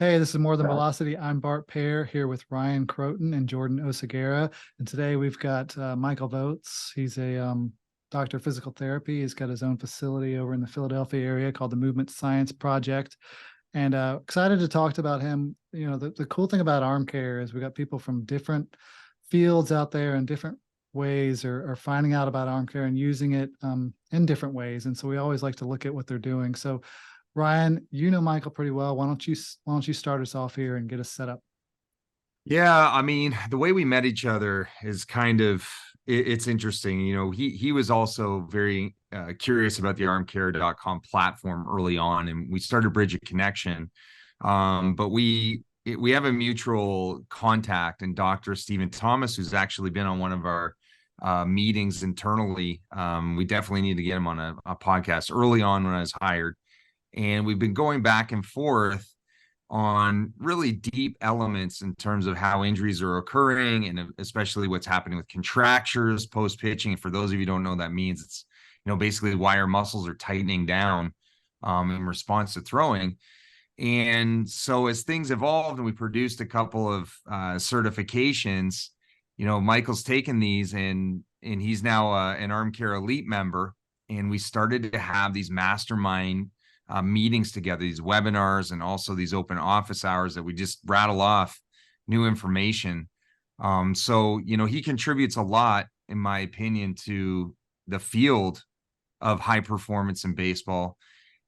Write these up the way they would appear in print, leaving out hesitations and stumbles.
Hey, this is More Than Uh, Velocity. I'm Bart Pear here with Ryan Croton and Jordan Osagara. And today we've got Michael Voltz. He's a doctor of physical therapy. He's got his own facility over in the Philadelphia area called the Movement Science Project. And excited to talk about him. You know, the cool thing about arm care is we got people from different fields out there and different ways are finding out about arm care and using it in different ways. And so we always like to look at what they're doing. So Ryan, you know Michael pretty well. Why don't you start us off here and get us set up? yeah, I mean, the way we met each other is it's interesting. He was also very curious about the armcare.com platform early on, and we started Bridge a Connection. But we have a mutual contact in Dr. Stephen Thomas, who's actually been on one of our meetings internally. We definitely need to get him on a podcast early on when I was hired. And we've been going back and forth on really deep elements in terms of how injuries are occurring and especially what's happening with contractures post pitching. For those of you who don't know what that means, it's basically why our muscles are tightening down in response to throwing. And so as things evolved and we produced a couple of certifications, Michael's taken these and he's now an arm care elite member. And we started to have these mastermind meetings together, these webinars, and also these open office hours that we just rattle off new information. So, he contributes a lot, in my opinion, to the field of high performance in baseball.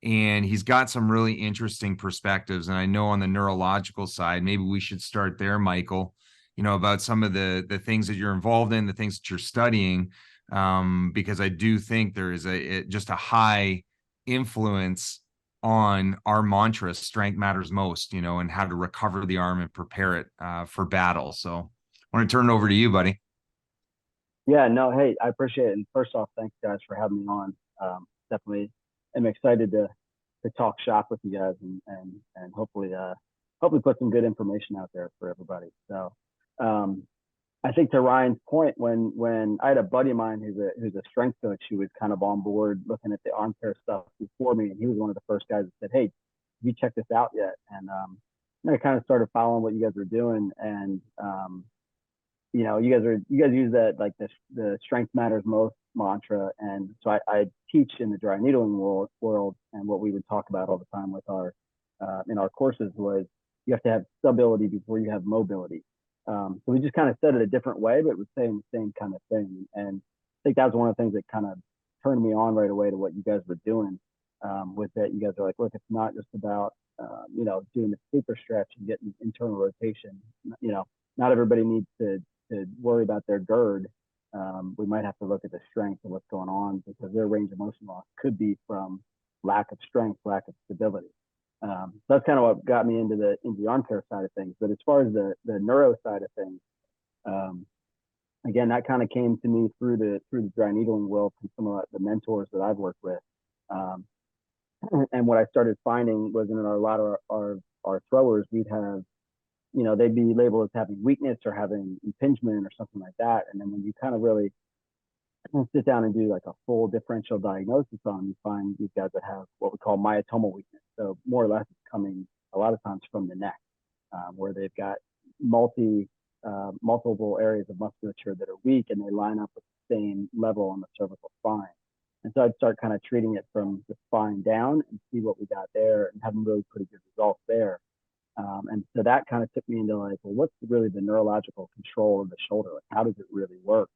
And he's got some really interesting perspectives. And I know on the neurological side, maybe we should start there, Michael, about some of the things that you're involved in, the things that you're studying, because I do think there is just a high influence on our mantra, strength matters most, and how to recover the arm and prepare it for battle. So I want to turn it over to you, buddy. Yeah, no, hey, I appreciate it. And first off, thanks guys for having me on. Definitely am excited to talk shop with you guys and hopefully put some good information out there for everybody. So um, I think to Ryan's point, when I had a buddy of mine who's a strength coach who was kind of on board looking at the arm care stuff before me, and he was one of the first guys that said, "Hey, have you checked this out yet?" And I kind of started following what you guys were doing, and you guys use that like the strength matters most mantra, and so I teach in the dry needling world, and what we would talk about all the time with our in our courses was you have to have stability before you have mobility. So we just kind of said it a different way, but it was saying the same kind of thing. And I think that was one of the things that kind of turned me on right away to what you guys were doing. With that, you guys are like, look, it's not just about doing the super stretch and getting internal rotation. Not everybody needs to worry about their gird. We might have to look at the strength of what's going on because their range of motion loss could be from lack of strength, lack of stability. So that's kind of what got me into the arm care side of things. But as far as the neuro side of things, um, again, that kind of came to me through the dry needling world from some of the mentors that I've worked with. Um, and what I started finding was in a lot of our throwers, we'd have they'd be labeled as having weakness or having impingement or something like that. And then when you kind of really sit down and do like a full differential diagnosis on them, you find these guys that have what we call myotomal weakness. So more or less it's coming a lot of times from the neck, where they've got multiple areas of musculature that are weak and they line up with the same level on the cervical spine. And so I'd start kind of treating it from the spine down and see what we got there and having really pretty good results there. And so that kind of took me into like, well, what's really the neurological control of the shoulder? Like, how does it really work?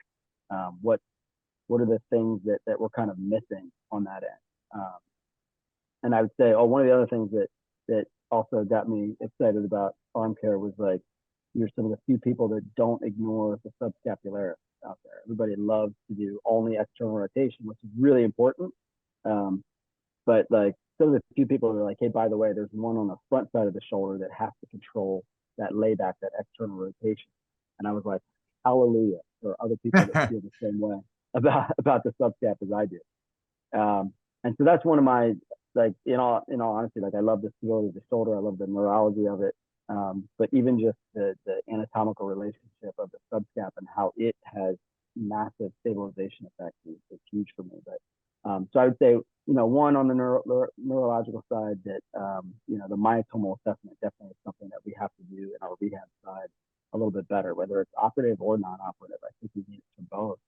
What are the things that we're kind of missing on that end? And I would say, one of the other things that also got me excited about arm care was like, you're some of the few people that don't ignore the subscapularis out there. Everybody loves to do only external rotation, which is really important. But like some of the few people are like, hey, by the way, there's one on the front side of the shoulder that has to control that layback, that external rotation. And I was like, hallelujah, there are other people that feel the same way about the subscap as I do. And so that's one of my, like, in all honesty, like I love the stability of the shoulder. I love the neurology of it. But even just the anatomical relationship of the subscap and how it has massive stabilization effects is huge for me. But so I would say, one on the neurological side that, the myotomal assessment definitely is rehab side a little bit better, whether it's operative or non-operative. I think we need it for both.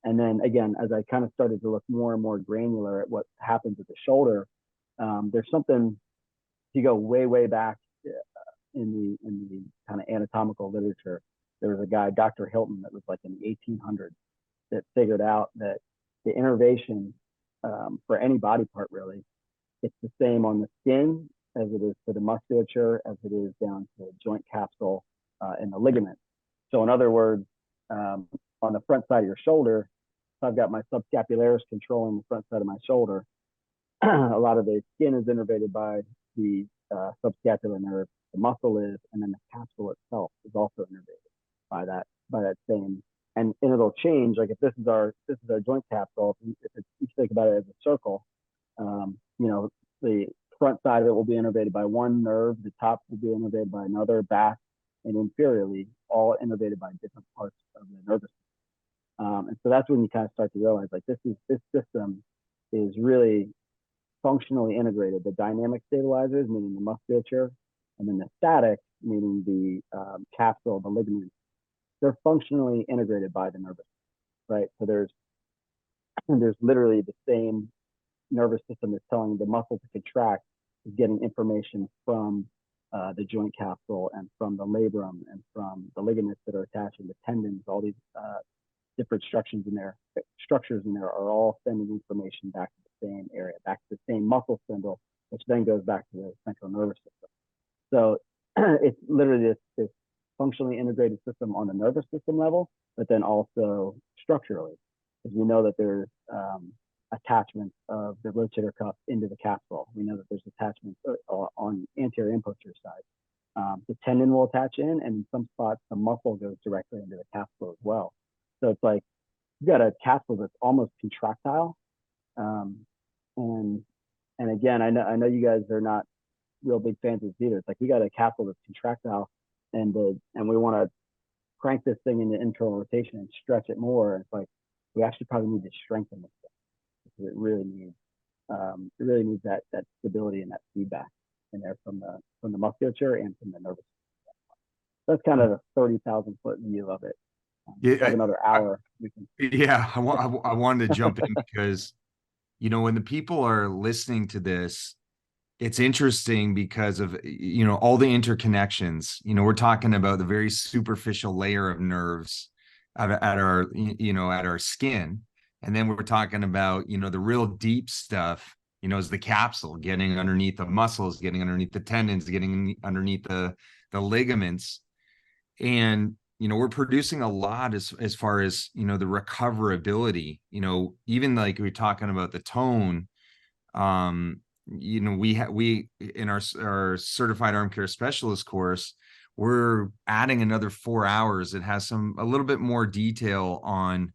And then again, as I kind of started to look more and more granular at what happens at the shoulder, there's something, if you go way back in the kind of anatomical literature, there was a guy, Dr. Hilton, that was like in the 1800s, that figured out that the innervation for any body part really, it's the same on the skin as it is for the musculature, as it is down to the joint capsule and the ligament. So in other words, on the front side of your shoulder, if I've got my subscapularis controlling the front side of my shoulder, a lot of the skin is innervated by the subscapular nerve, the muscle is, and then the capsule itself is also innervated by that same. And it'll change. Like if this is our joint capsule, if you think about it as a circle, the front side of it will be innervated by one nerve, the top will be innervated by another, back and inferiorly, all innervated by different parts of the nervous system. And so that's when you kind of start to realize like this system is really functionally integrated. The dynamic stabilizers, meaning the musculature, and then the static, meaning the capsule, the ligament, they're functionally integrated by the nervous system, right? So there's literally the same nervous system that's telling the muscle to contract is getting information from the joint capsule and from the labrum and from the ligaments that are attaching the tendons. All these different structures in there are all sending information back to the same area, back to the same muscle spindle, which then goes back to the central nervous system. So it's literally this functionally integrated system on the nervous system level, but then also structurally, because we know that there's attachments of the rotator cuff into the capsule. We know that there's attachments on anterior and posterior side. The tendon will attach in, and in some spots, the muscle goes directly into the capsule as well. So it's like you've got a capsule that's almost contractile. And again, I know you guys are not real big fans of this either. It's like we got a capsule that's contractile, and we want to crank this thing into internal rotation and stretch it more. It's like we actually probably need to strengthen this thing because it really needs that stability and that feedback in there from the musculature and from the nervous system. That's kind of a 30,000 foot view of it. Yeah, another hour. I wanted to jump in because, when the people are listening to this, it's interesting because of, all the interconnections. We're talking about the very superficial layer of nerves at our skin. And then we're talking about, the real deep stuff, is the capsule getting underneath the muscles, getting underneath the tendons, getting underneath the ligaments. And, we're producing a lot as far as, the recoverability, even like we're talking about the tone. We in our certified arm care specialist course, we're adding another 4 hours. It has a little bit more detail on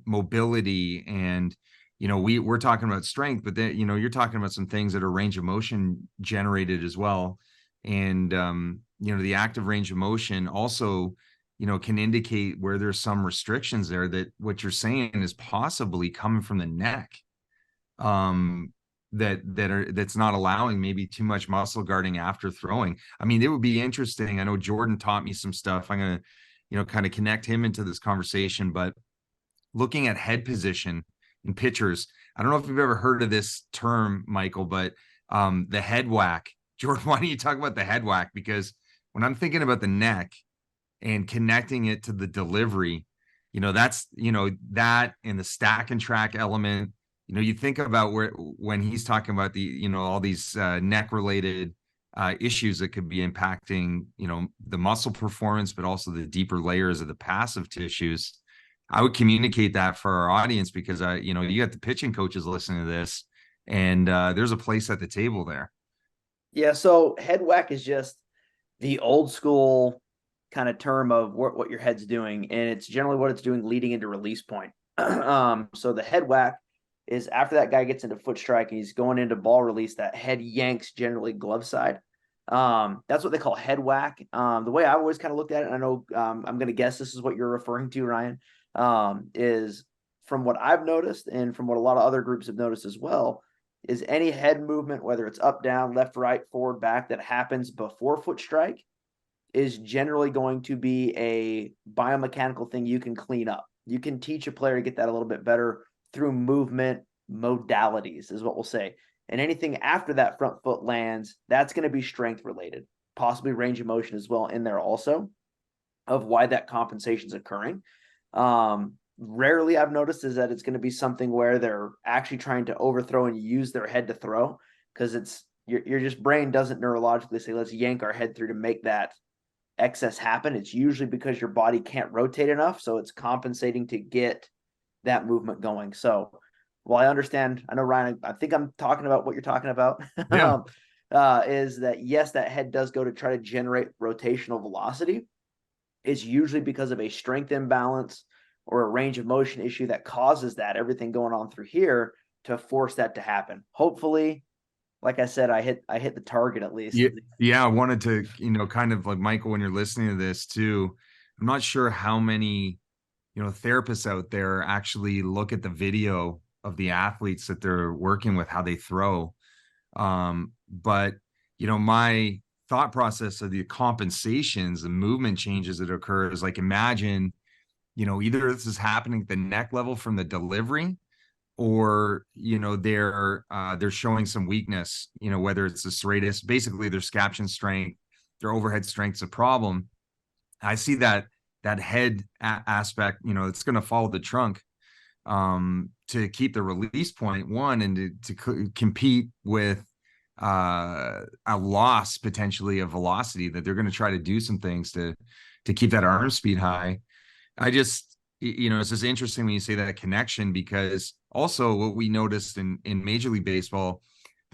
mobility, and we're talking about strength, but then you're talking about some things that are range of motion generated as well. And the active range of motion also can indicate where there's some restrictions there, that what you're saying is possibly coming from the neck, that's not allowing maybe too much muscle guarding after throwing. I mean, it would be interesting. I know Jordan taught me some stuff. I'm going to, kind of connect him into this conversation, but looking at head position in pitchers, I don't know if you've ever heard of this term, Michael, but the head whack. Jordan, why don't you talk about the head whack? Because when I'm thinking about the neck and connecting it to the delivery, that's, that and the stack and track element. You think about when he's talking about the, all these neck related issues that could be impacting, the muscle performance, but also the deeper layers of the passive tissues. I would communicate that for our audience because, you got the pitching coaches listening to this, and there's a place at the table there. Yeah. So head whack is just the old school kind of term of what your head's doing. And it's generally what it's doing leading into release point. So the head whack is after that guy gets into foot strike and he's going into ball release, that head yanks generally glove side. That's what they call head whack. The way I always kind of looked at it, and I know I'm going to guess this is what you're referring to, Ryan, is from what I've noticed and from what a lot of other groups have noticed as well, is any head movement, whether it's up, down, left, right, forward, back, that happens before foot strike is generally going to be a biomechanical thing you can clean up. You can teach a player to get that a little bit better through movement modalities, is what we'll say. And anything after that front foot lands, that's going to be strength related, possibly range of motion as well in there also, of why that compensation is occurring. Rarely I've noticed is that it's going to be something where they're actually trying to overthrow and use their head to throw, because it's your just brain doesn't neurologically say, let's yank our head through to make that excess happen. It's usually because your body can't rotate enough, so it's compensating to get that movement going. So while I understand, I know, Ryan, I think I'm talking about what you're talking about. Yeah. Is that, yes, that head does go to try to generate rotational velocity. It's usually because of a strength imbalance or a range of motion issue that causes that, everything going on through here to force that to happen. Hopefully, like I said, I hit the target at least. Yeah, I wanted to, kind of like, Michael, when you're listening to this too, I'm not sure how many, therapists out there actually look at the video of the athletes that they're working with, how they throw. But, my thought process of the compensations, the movement changes that occur is like, imagine, either this is happening at the neck level from the delivery, or they're showing some weakness, whether it's the serratus, basically their scaption strength, their overhead strength's a problem. I see that head aspect, it's going to follow the trunk, to keep the release point one, and to compete with a loss potentially of velocity, that they're going to try to do some things to keep that arm speed high. I just, it's just interesting when you say that connection, because also what we noticed in Major League Baseball,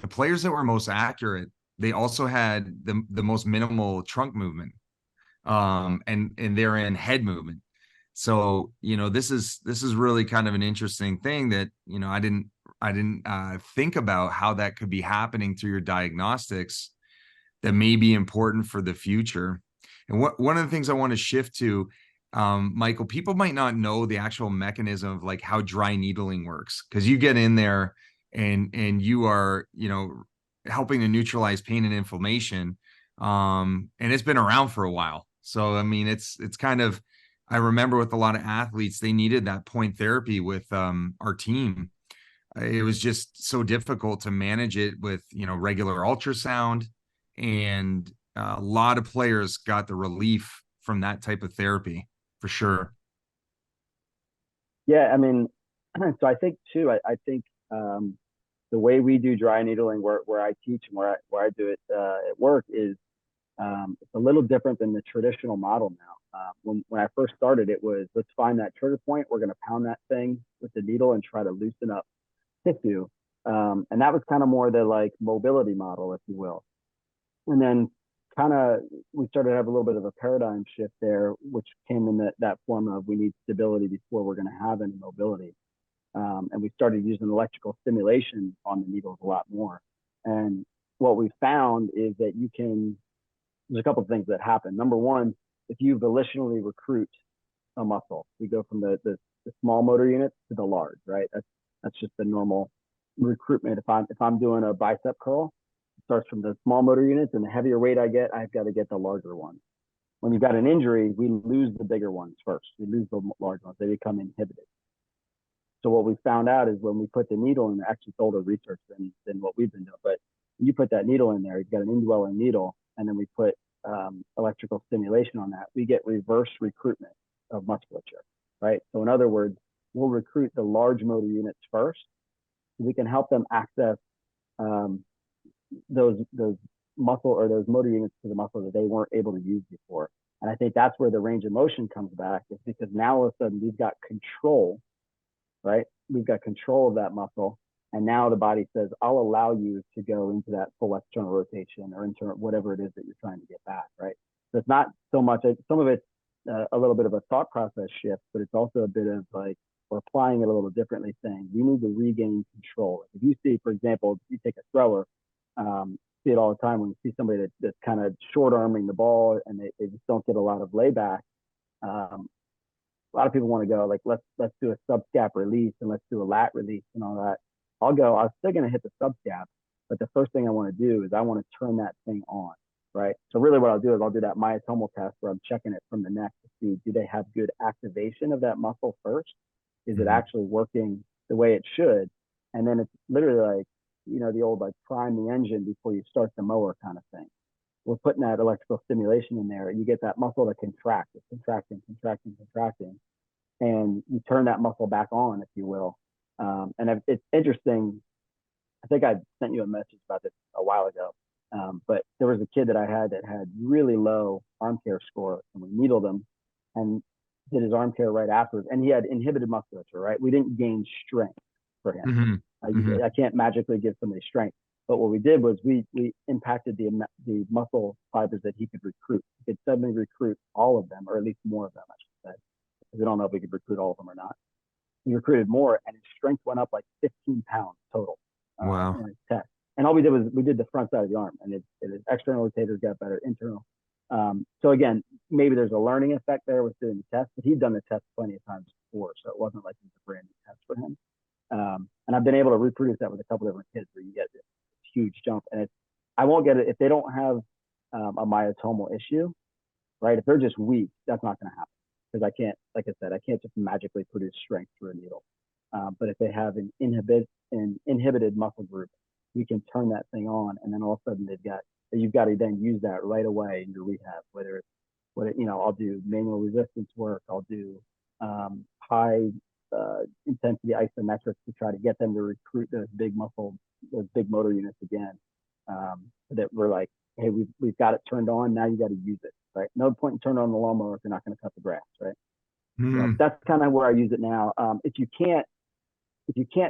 the players that were most accurate, they also had the most minimal trunk movement, and they're in head movement. So, this is really kind of an interesting thing that, I didn't think about how that could be happening through your diagnostics that may be important for the future. And one of the things I want to shift to, Michael, people might not know the actual mechanism of like how dry needling works, because you get in there and you are, helping to neutralize pain and inflammation. And it's been around for a while. So, I mean, it's kind of, I remember with a lot of athletes, they needed that point therapy with our team. It was just so difficult to manage it with, regular ultrasound, and a lot of players got the relief from that type of therapy, for sure. Yeah, I mean, so I think too, I think the way we do dry needling, where I teach and where I do it at work, is it's a little different than the traditional model now. When I first started, it was, let's find that trigger point. We're going to pound that thing with the needle and try to loosen up tissue. And that was kind of more the like mobility model, if you will. And then kind of we started to have a little bit of a paradigm shift there, which came in that form of, we need stability before we're going to have any mobility. And we started using electrical stimulation on the needles a lot more. And what we found is that there's a couple of things that happen. Number one, if you volitionally recruit a muscle, we go from the small motor units to the large, right? That's just the normal recruitment. If I'm doing a bicep curl, it starts from the small motor units, and the heavier weight I get, I've got to get the larger ones. When you've got an injury, we lose the bigger ones first. We lose the large ones. They become inhibited. So what we found out is when we put the needle in, actually it's older research than what we've been doing, but when you put that needle in there, you've got an indwelling needle, and then we put electrical stimulation on that, we get reverse recruitment of musculature, right? So in other words, we'll recruit the large motor units first, so we can help them access those muscle or those motor units to the muscle that they weren't able to use before. And I think that's where the range of motion comes back, is because now all of a sudden we've got control, right? We've got control of that muscle. And now the body says, I'll allow you to go into that full external rotation or internal, whatever it is that you're trying to get back, right? So it's not so much, some of it's a little bit of a thought process shift, but it's also a bit of like, we're applying it a little differently, saying we need to regain control. If you see, for example, if you take a thrower, see it all the time when you see somebody that's kind of short arming the ball and they just don't get a lot of layback. A lot of people want to go like, let's do a subscap release and let's do a lat release and all that. I'm still going to hit the subscap, but the first thing I want to do is I want to turn that thing on. right? So really what I'll do is I'll do that myotomal test where I'm checking it from the neck to see, do they have good activation of that muscle first? Is it actually working the way it should? And then it's literally like, the old like prime the engine before you start the mower kind of thing. We're putting that electrical stimulation in there. You get that muscle to contract. It's contracting, contracting, contracting. And you turn that muscle back on, if you will. And it's interesting. I think I sent you a message about this a while ago. But there was a kid that I had that had really low arm care score, and we needled him and did his arm care right afterwards. And he had inhibited musculature, right? We didn't gain strength for him. I can't magically give somebody strength. But what we did was we impacted the muscle fibers that he could recruit. He could suddenly recruit all of them, or at least more of them, I should say. We don't know if we could recruit all of them or not. He recruited more, and his strength went up like 15 pounds total in his test. And all we did was we did the front side of the arm, and his external rotators got better, internal. So again, maybe there's a learning effect there with doing the test, but he'd done the test plenty of times before, so it wasn't like it was a brand new test for him. And I've been able to reproduce that with a couple different kids where you get this huge jump. And I won't get it if they don't have a myotomal issue, right? If they're just weak, that's not going to happen, because I can't, like I said, I can't just magically produce strength through a needle. But if they have an inhibited muscle group, we can turn that thing on, and then all of a sudden you've got to then use that right away in your rehab. Whether it's I'll do manual resistance work, I'll do high intensity isometrics to try to get them to recruit those big motor units again. That we're like, hey, we've got it turned on. Now you got to use it, right? No point in turning on the lawnmower if you're not going to cut the grass, right? So that's kind of where I use it now. If you can't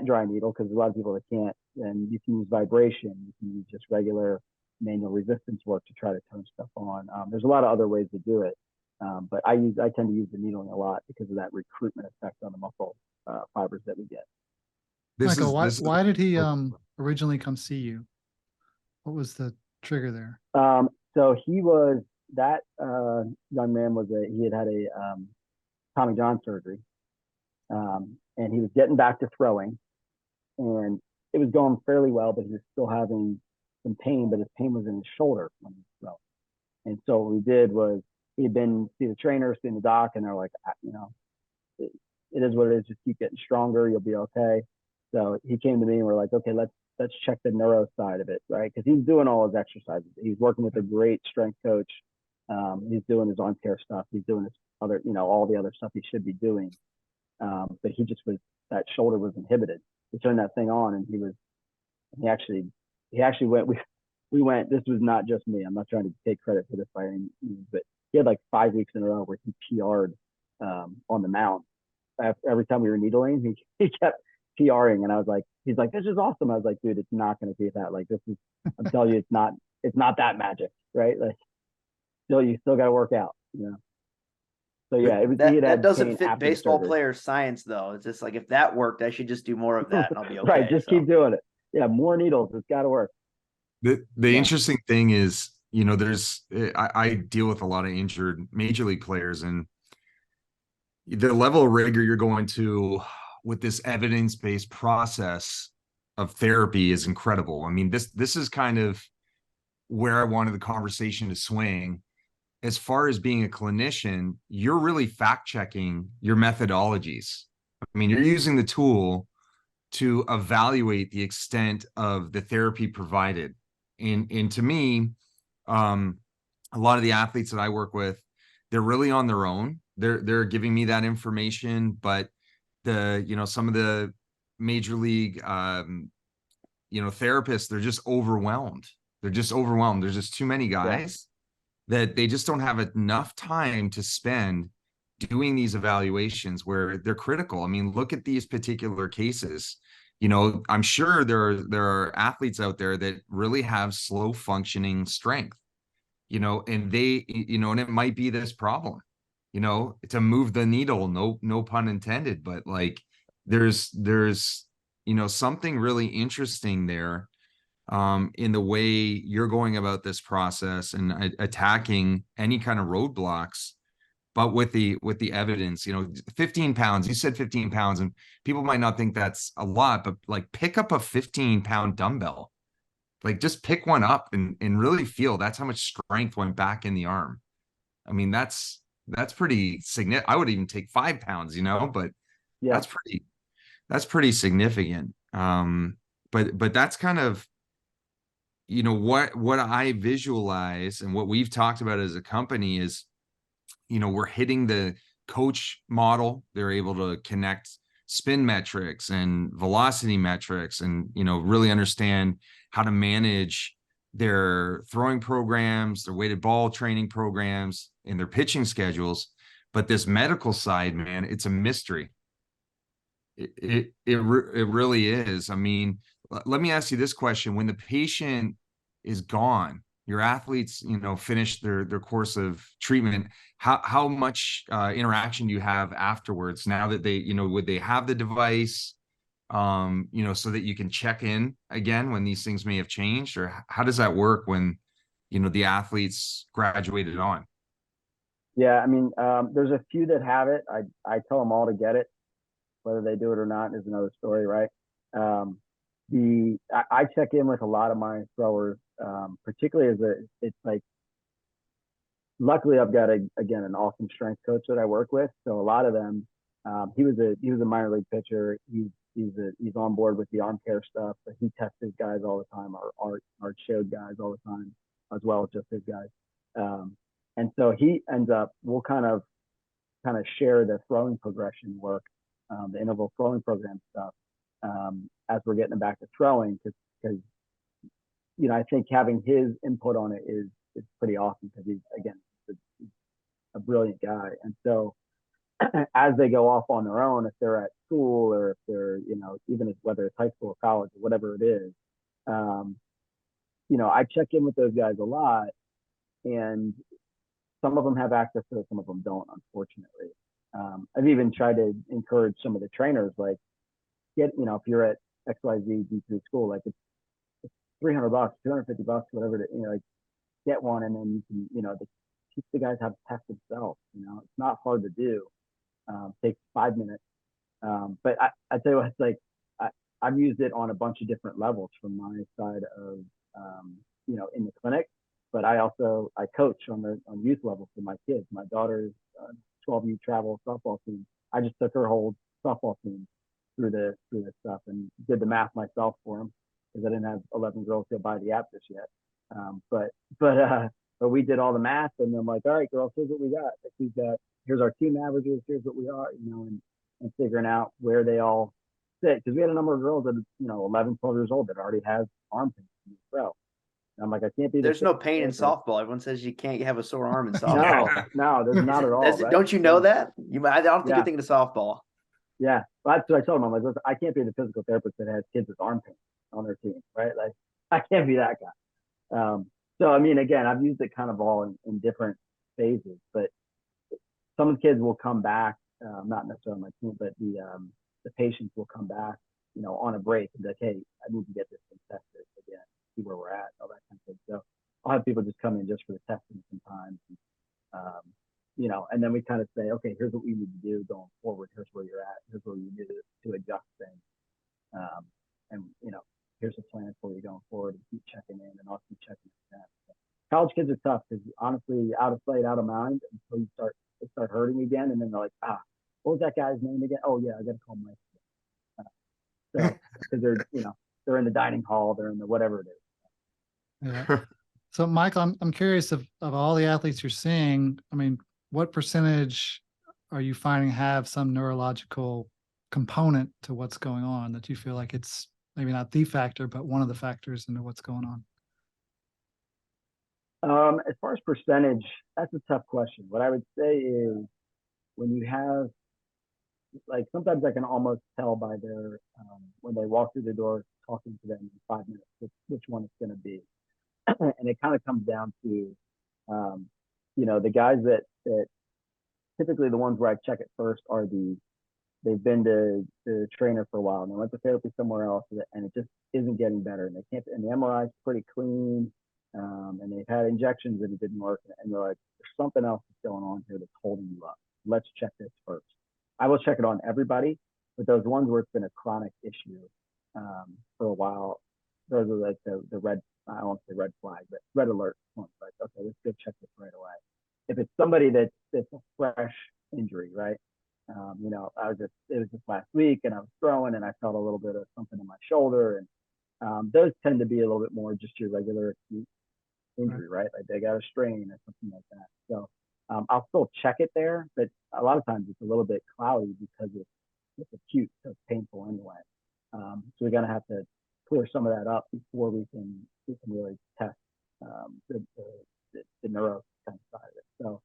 dry needle, because a lot of people that can't, then you can use vibration. You can use just regular manual resistance work to try to turn stuff on. There's a lot of other ways to do it, but I tend to use the needling a lot because of that recruitment effect on the muscle fibers that we get. Michael, why did he originally come see you? What was the trigger there? So that young man he had a Tommy John surgery, and he was getting back to throwing, and it was going fairly well, but he was still having some pain, but his pain was in his shoulder when he was throwing. And so what we did was he had been see the trainer, seen the doc, and they're like, it is what it is. Just keep getting stronger. You'll be okay. So he came to me and we're like, okay, let's check the neuro side of it, right? Because he's doing all his exercises. He's working with a great strength coach. He's doing his arm care stuff. He's doing his other, all the other stuff he should be doing. But that shoulder was inhibited. We turned that thing on, and he actually went. We went. This was not just me. I'm not trying to take credit for this by any means, but he had like 5 weeks in a row where he PR'd on the mount. Every time we were needling, he kept PRing, and I was like, he's like, this is awesome. I was like, dude, it's not going to be that. Like, this is, I'm telling you, it's not that magic, right? Like, you still got to work out, So yeah, that doesn't fit baseball player science, though. It's just like, if that worked, I should just do more of that, and I'll be okay. Right, just keep doing it. Yeah, more needles. It's got to work. The interesting thing is, I deal with a lot of injured major league players, and the level of rigor you're going to with this evidence-based process of therapy is incredible. I mean, this is kind of where I wanted the conversation to swing. As far as being a clinician, you're really fact-checking your methodologies. I mean, you're using the tool to evaluate the extent of the therapy provided. And to me, a lot of the athletes that I work with, they're really on their own. They're giving me that information, but some of the major league therapists, they're just overwhelmed. There's just too many guys that they just don't have enough time to spend doing these evaluations where they're critical. I mean, look at these particular cases. I'm sure there are athletes out there that really have slow functioning strength, and they, and it might be this problem, to move the needle, no pun intended, but like there's something really interesting there in the way you're going about this process and attacking any kind of roadblocks, but with the evidence. 15 pounds, you said 15 pounds, and people might not think that's a lot, but like, pick up a 15-pound dumbbell, Like just pick one up and really feel. That's how much strength went back in the arm. I mean, that's pretty significant. I would even take 5 pounds, but Yeah. that's pretty significant. But that's kind of, what I visualize and what we've talked about as a company is, we're hitting the coach model. They're able to connect spin metrics and velocity metrics and, really understand how to manage their throwing programs, their weighted ball training programs, and their pitching schedules. But this medical side, man, it's a mystery. It really is. I mean, let me ask you this question. When the patient is gone, your athletes, finish their course of treatment, how much interaction do you have afterwards now that they, would they have the device, so that you can check in again when these things may have changed? Or how does that work when, the athletes graduated on? Yeah, I mean, there's a few that have it. I tell them all to get it. Whether they do it or not is another story, right? I check in with a lot of my throwers, particularly it's like, luckily I've got again an awesome strength coach that I work with. So a lot of them, he was a minor league pitcher. He's on board with the arm care stuff, but he tests his guys all the time. Our showed guys all the time, as well as just his guys. And so he ends up, we'll kind of share the throwing progression work, the interval throwing program stuff, as we're getting them back to throwing, because I think having his input on it is pretty awesome, because he's a brilliant guy. And so as they go off on their own, if they're at school or if they're, even whether it's high school or college or whatever it is, I check in with those guys a lot, and some of them have access to it, some of them don't, unfortunately. I've even tried to encourage some of the trainers, like, if you're at XYZ D3 school, like it's $300, $250, whatever it is, like, get one, and then you can, teach the guys how to test themselves. It's not hard to do. Takes 5 minutes. But I tell you what, it's like, I've used it on a bunch of different levels from my side of, in the clinic, but I coach on the youth level for my kids. My daughter's 12U travel softball team. I just took her whole softball team through this stuff and did the math myself for them, because I didn't have 11 girls go buy the app just yet. But we did all the math, and I'm like, all right, girls, here's what we got. Here's our team averages. Here's what we are, and figuring out where they all sit. Because we had a number of girls that, 11, 12 years old that already has arm pain in the throw. And I'm like, I can't be. There's no pain in softball. Everyone says you can't have a sore arm in softball. No, there's not at all. Right? Don't you know that? I don't think you're thinking of softball. Yeah, well, that's what I told them. I'm like, listen, I can't be the physical therapist that has kids with arm pain on their team, right? Like, I can't be that guy. So, I mean, again, I've used it kind of all in different phases, but some of the kids will come back, not necessarily my team, but the patients will come back, on a break and be like, hey, I need to get this thing tested again, see where we're at, all that kind of thing. So I'll have people just come in just for the testing sometimes. And then we kind of say, okay, here's what we need to do going forward. Here's where you're at. Here's where you need to adjust things. And here's a plan for you going forward, and keep checking in, and I'll keep checking in. College kids are tough, because honestly, out of sight, out of mind, until they start hurting again. And then they're like, what was that guy's name again? Oh yeah, I got to call Mike. So, because they're in the dining hall, they're in the whatever it is. Yeah. So Michael, I'm curious, of all the athletes you're seeing, I mean, what percentage are you finding have some neurological component to what's going on, that you feel like it's maybe not the factor, but one of the factors into what's going on? As far as percentage, that's a tough question. What I would say is, when you have, like, sometimes I can almost tell by their, when they walk through the door, talking to them in 5 minutes, which one it's going to be. And it kind of comes down to, the guys that typically the ones where I check it first are they've been to the trainer for a while, and they went to therapy somewhere else, and it just isn't getting better. And they can't, and the MRI is pretty clean. And they've had injections and it didn't work. And they're like, there's something else that's going on here that's holding you up. Let's check this first. I will check it on everybody, but those ones where it's been a chronic issue for a while, those are like the red I won't say red flag, but red alert point. Like, okay, let's go check this right away. If it's somebody that's a fresh injury, right? You know, it was just last week, and I was throwing, and I felt a little bit of something in my shoulder, and those tend to be a little bit more just your regular acute injury, right? Like they got a strain or something like that. So I'll still check it there, but a lot of times it's a little bit cloudy because it's acute, so it's painful anyway. So we're gonna have to clear some of that up before we can really test the neuro kind of side of it. So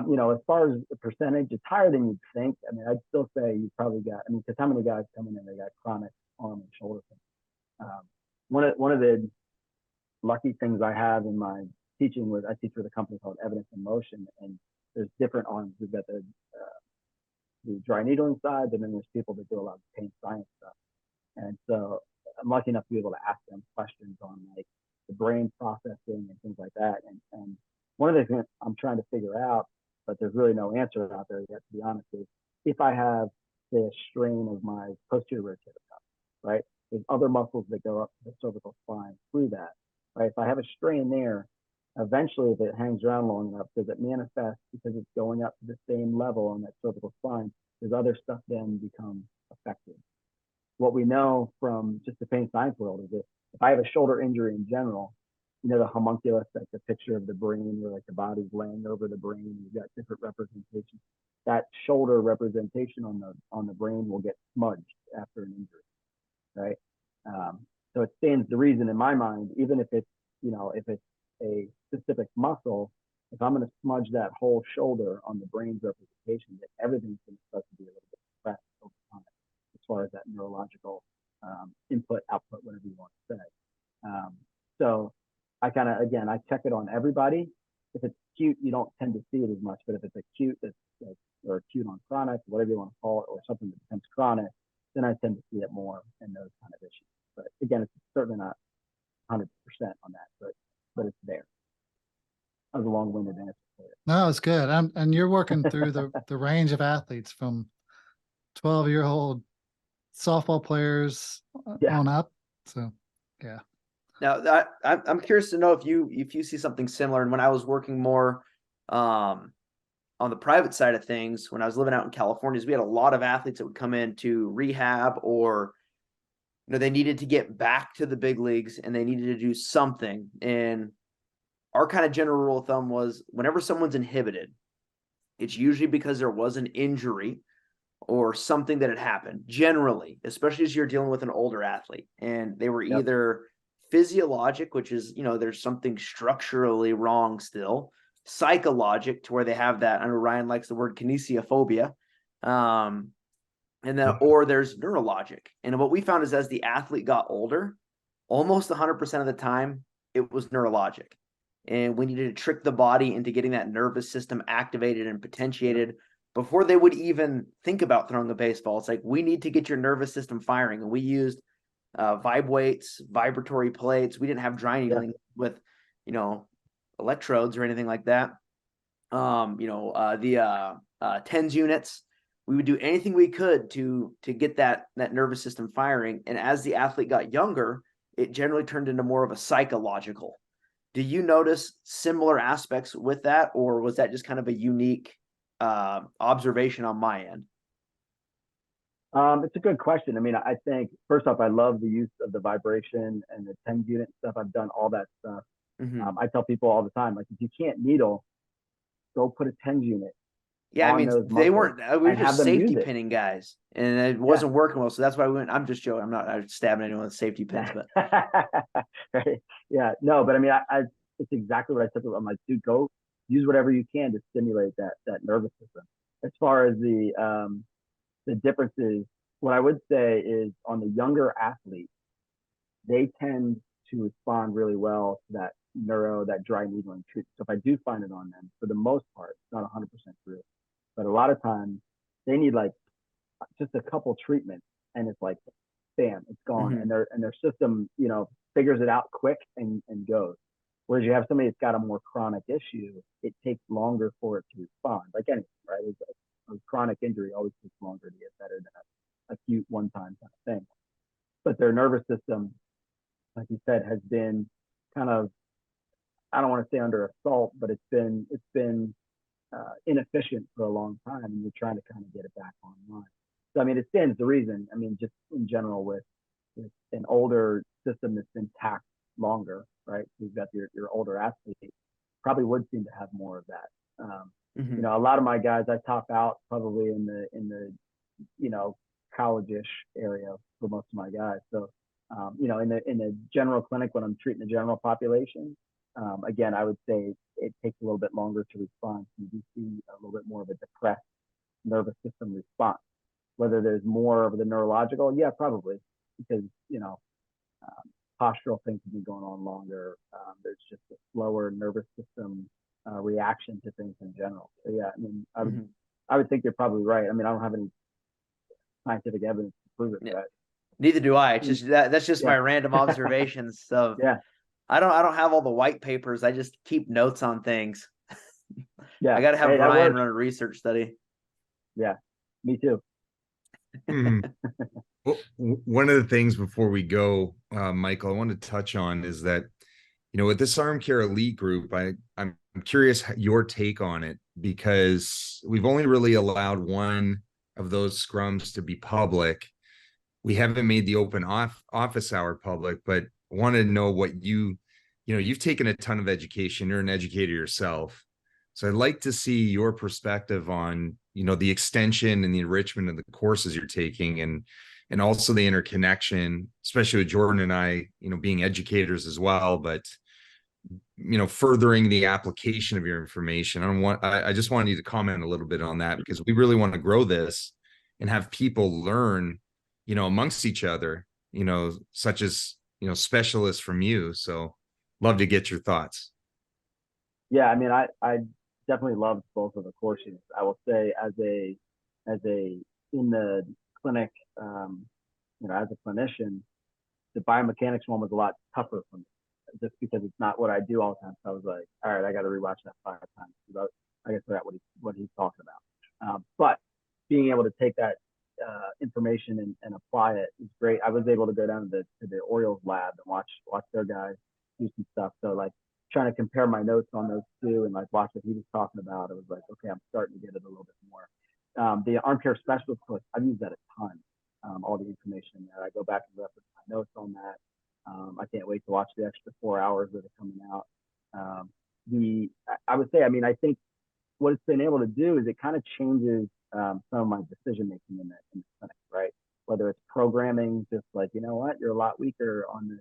you know, as far as the percentage, it's higher than you'd think. I mean, I'd still say you probably got. I mean, because how many guys come in and they got chronic arm and shoulder pain? One of the lucky things I have in my teaching was I teach with a company called Evidence in Motion, and there's different arms. We've got the dry needling side, and then there's people that do a lot of pain science stuff. And so I'm lucky enough to be able to ask them questions on like the brain processing and things like that. And one of the things I'm trying to figure out, but there's really no answer out there yet, to be honest, is if I have the strain of my posterior rotator cuff, right? There's other muscles that go up to the cervical spine through that, right? If I have a strain there, eventually, if it hangs around long enough, does it manifest because it's going up to the same level on that cervical spine? Does other stuff then become affected? What we know from just the pain science world is that if I have a shoulder injury in general, you know, the homunculus, like the picture of the brain where like the body's laying over the brain, you've got different representations. That shoulder representation on the brain will get smudged after an injury, right? So it stands to reason in my mind, even if it's, you know, if it's a specific muscle, if I'm going to smudge that whole shoulder on the brain's representation, that everything's going to start to be a little bit suppressed over time as far as that neurological input, output, whatever you want to say. So I kind of, again, I check it on everybody. If it's acute, you don't tend to see it as much, but if it's acute, or acute on chronic, whatever you want to call it, or something that becomes chronic, then I tend to see it more in those kind of issues. But again, it's certainly not 100% on that, but it's there. That was a long-winded answer for you. No, it's good. And you're working through the range of athletes from 12-year-old softball players on up. So, yeah. Now, I'm curious to know if you see something similar. And when I was working more on the private side of things, when I was living out in California, we had a lot of athletes that would come in to rehab, or you know, they needed to get back to the big leagues and they needed to do something. And our kind of general rule of thumb was whenever someone's inhibited, it's usually because there was an injury or something that had happened, generally, especially as you're dealing with an older athlete. And they were either physiologic, which is, you know, there's something structurally wrong still, psychologic, to where they have that. I know Ryan likes the word kinesiophobia. And then, or there's neurologic. And what we found is as the athlete got older, almost 100% of the time, it was neurologic. And we needed to trick the body into getting that nervous system activated and potentiated before they would even think about throwing a baseball. It's like, we need to get your nervous system firing. And we used vibe weights, vibratory plates. We didn't have dry needling with, you know, electrodes or anything like that. The TENS units. We would do anything we could to get that nervous system firing. And as the athlete got younger, it generally turned into more of a psychological. Do you notice similar aspects with that, or was that just kind of a unique observation on my end? It's a good question. I mean, I think first off, I love the use of the vibration and the TENS unit stuff. I've done all that stuff. I tell people all the time, like, if you can't needle, go put a TENS unit. Yeah, I mean, they weren't. We were just safety pinning guys, and it wasn't working well. So that's why we went. I'm just joking. I'm not stabbing anyone with safety pins, but right. Yeah, no, but I mean, it's exactly what I said. I'm like, dude, go use whatever you can to stimulate that nervous system. As far as the differences, what I would say is on the younger athletes, they tend to respond really well to that dry needling treatment. So if I do find it on them, for the most part, it's not 100% true, but a lot of times they need like just a couple treatments, and it's like, bam, it's gone, and their system, you know, figures it out quick and goes. Whereas you have somebody that's got a more chronic issue, it takes longer for it to respond. Like anything, right? A chronic injury always takes longer to get better than an acute one-time kind of thing. But their nervous system like you said, has been kind of, I don't want to say under assault, but it's been inefficient for a long time, and you're trying to kind of get it back online. So I mean, it stands to reason. I mean, just in general, with an older system that's been taxed longer, right? You've got your older athletes probably would seem to have more of that. You know, a lot of my guys I top out probably in the you know, college-ish area for most of my guys. So you know, in the general clinic when I'm treating the general population, again, I would say it takes a little bit longer to respond. You do see a little bit more of a depressed nervous system response. Whether there's more of the neurological, yeah, probably, because you know, postural things have been going on longer. There's just a slower nervous system reaction to things in general. So yeah, I mean, I would think you're probably right. I mean, I don't have any scientific evidence to prove it, but neither do I. It's just that's just my random observations. So I don't have all the white papers. I just keep notes on things. I got to have Ryan run a research study. Yeah, me too. Well, one of the things before we go, Michael, I want to touch on is that, you know, with this arm care elite group, I'm curious your take on it, because we've only really allowed one of those scrums to be public. We haven't made the open office hour public, but wanted to know what you know, you've taken a ton of education. You're an educator yourself. So I'd like to see your perspective on, you know, the extension and the enrichment of the courses you're taking, and also the interconnection, especially with Jordan and I, you know, being educators as well, but, you know, furthering the application of your information. I just wanted you to comment a little bit on that, because we really want to grow this and have people learn, you know, amongst each other, you know, such as, you know, specialists from you. So love to get your thoughts. Yeah, I mean, I definitely loved both of the courses. I will say as a in the clinic, you know, as a clinician, the biomechanics one was a lot tougher for me, just because it's not what I do all the time. So I was like, all right, I got to rewatch that 5 times because I guess forgot what he's talking about. But being able to take that information and apply it is great. I was able to go down to the Orioles lab and watch their guys do some stuff. So like trying to compare my notes on those two and like watch what he was talking about, it was like, okay, I'm starting to get it a little bit more. The arm care specialist course, I've used that a ton. All the information there, I go back and reference my notes on that. I can't wait to watch the extra 4 hours that are coming out. I would say, I mean, I think what it's been able to do is it kind of changes some of my decision making in the clinic, right? Whether it's programming, just like, you know what, you're a lot weaker on this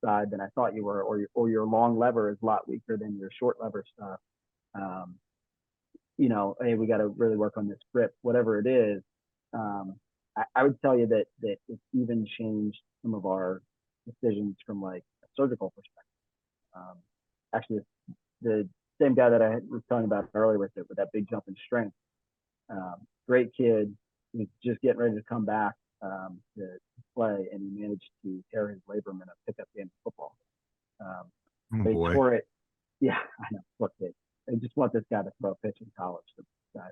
side than I thought you were, or your long lever is a lot weaker than your short lever stuff. You know, hey, we got to really work on this grip, whatever it is. I would tell you that it's even changed some of our decisions from like a surgical perspective. Actually, the same guy that I was telling about earlier with that big jump in strength, great kid. He was just getting ready to come back to play, and he managed to tear his labrum in a pickup game of football. They tore it. Yeah, I know. Poor kid. They just want this guy to throw a pitch in college.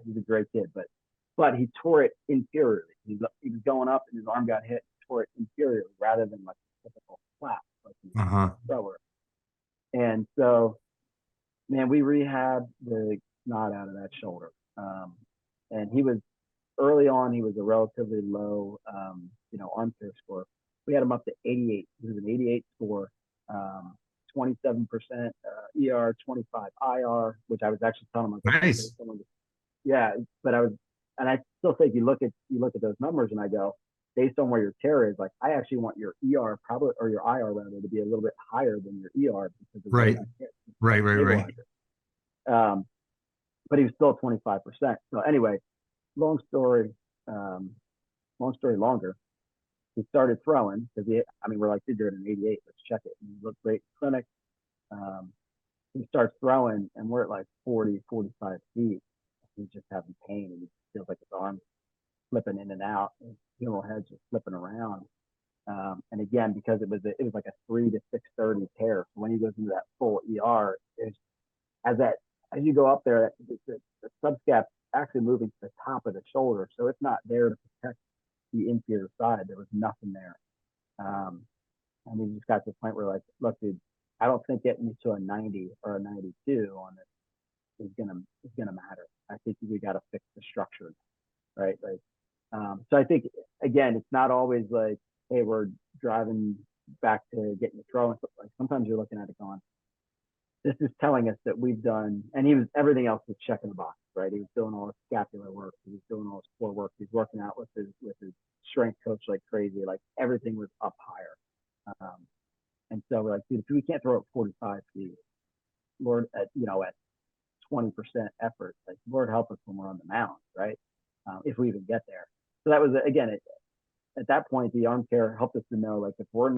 He's a great kid, but he tore it inferiorly. He was going up, and his arm got hit. Tore it inferiorly rather than like a typical slap, like a thrower. And so, man, we rehabbed the snot out of that shoulder. And he was early on. He was a relatively low, you know, arm care score. We had him up to 88. He was an 88 score. 27% ER, 25 IR, which I was actually telling him. Nice. Yeah, but and I still think you look at those numbers, and I go, based on where your tear is, like I actually want your ER probably, or your IR rather, to be a little bit higher than your ER because of right. But he was still 25%. So anyway, long story longer. He started throwing because we're like, dude, you're at an 88. Let's check it. And he looked great in clinic. He starts throwing, and we're at like 40, 45 feet. He's just having pain, and he feels like his arm flipping in and out. His humeral head's just flipping around. And again, because it was like a 3 to 630 tear. So when he goes into that full ER, as you go up there, the subscap actually moving to the top of the shoulder, so it's not there to protect the inferior side. There was nothing there. And we just got to the point where like, look, dude, I don't think getting you to a 90 or a 92 on it is gonna matter. I think we got to fix the structure, right? Like, so I think again, it's not always like, hey, we're driving back to getting you throwing. Like sometimes you're looking at it going, this is telling us that we've done, and everything else was checking the box, right? He was doing all his scapular work, he was doing all his core work, he's working out with his strength coach like crazy, like everything was up higher. And so we're like, dude, if we can't throw it 45 feet, Lord, at 20% effort, like Lord help us when we're on the mound, right? If we even get there. So that was again, at that point, the arm care helped us to know, like, if you're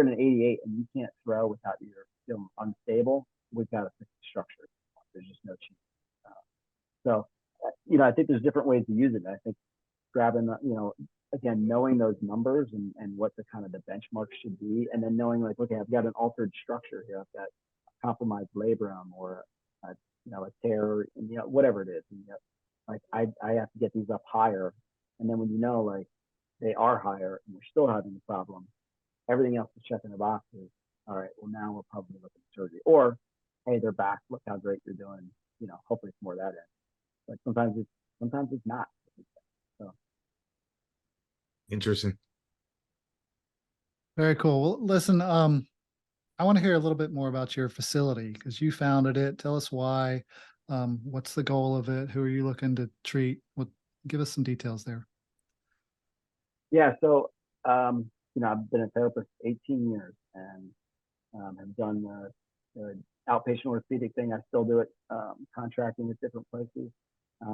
in an 88 and you can't throw without your feeling unstable, we've got to fix the structure. There's just no chance. So, I think there's different ways to use it. I think grabbing, again, knowing those numbers and what the kind of the benchmark should be, and then knowing like, okay, I've got an altered structure here. I've got a compromised labrum or a tear, and whatever it is. And, like I have to get these up higher, and then when like they are higher and we're still having the problem, everything else is checking the boxes. All right, well now we're probably looking at surgery, or hey, they're back. Look how great you're doing. Hopefully it's more that end. Like sometimes it's not. So Interesting. Very cool. Well, listen, I want to hear a little bit more about your facility because you founded it. Tell us why. What's the goal of it? Who are you looking to treat? Give us some details there. Yeah, so I've been a therapist 18 years and have done the outpatient orthopedic thing. I still do it, contracting with different places.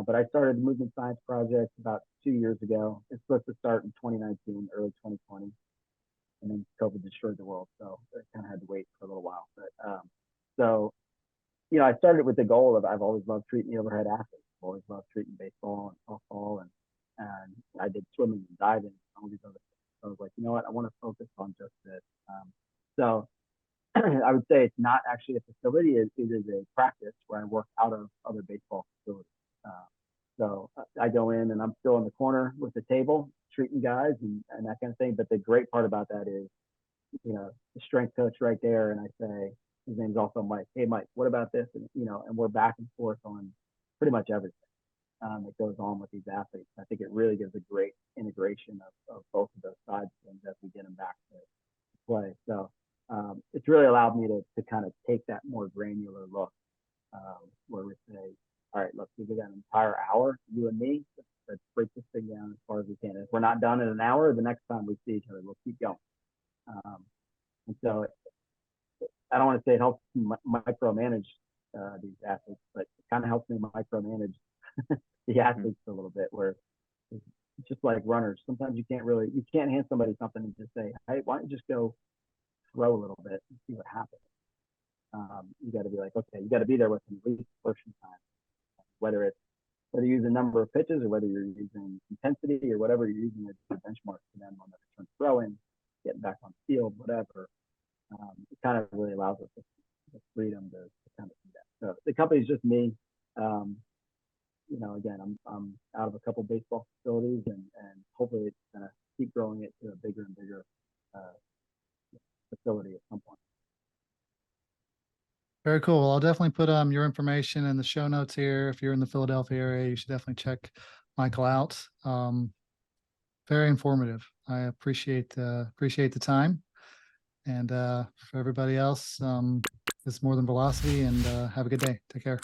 But I started the Movement Science Project about 2 years ago. It's supposed to start in 2019, early 2020. And then COVID destroyed the world. So I kind of had to wait for a little while. But I started with the goal of, I've always loved treating the overhead athletes. I've always loved treating baseball and softball. And I did swimming and diving and all these other things. So I was like, you know what? I want to focus on just this. So I would say it's not actually a facility. It is a practice where I work out of other baseball facilities. So I go in and I'm still in the corner with the table treating guys and that kind of thing. But the great part about that is, the strength coach right there. And I say, his name's also Mike. Hey, Mike, what about this? And, and we're back and forth on pretty much everything that goes on with these athletes. I think it really gives a great integration of both of those sides of things as we get them back to play. So it's really allowed me to kind of take that more granular look where we say, all right, look, we've got an entire hour, you and me, let's break this thing down as far as we can. If we're not done in an hour, the next time we see each other, we'll keep going. And so I don't want to say it helps micromanage these athletes, but it kind of helps me micromanage the athletes a little bit, where it's just like runners. Sometimes you can't hand somebody something and just say, hey, why don't you just go throw a little bit and see what happens. You got to be like, okay, you got to be there with them at least the first time. Whether you use a number of pitches or whether you're using intensity or whatever you're using as a benchmark for them on the return throw-in, getting back on the field, whatever. It kind of really allows us the freedom to kind of do that. So the company's just me. Again, I'm out of a couple baseball facilities and hopefully it's going to keep growing it to a bigger and bigger facility at some point. Very cool. Well, I'll definitely put your information in the show notes here. If you're in the Philadelphia area, you should definitely check Michael out. Very informative. I appreciate the time. And for everybody else, it's More Than Velocity, and have a good day. Take care.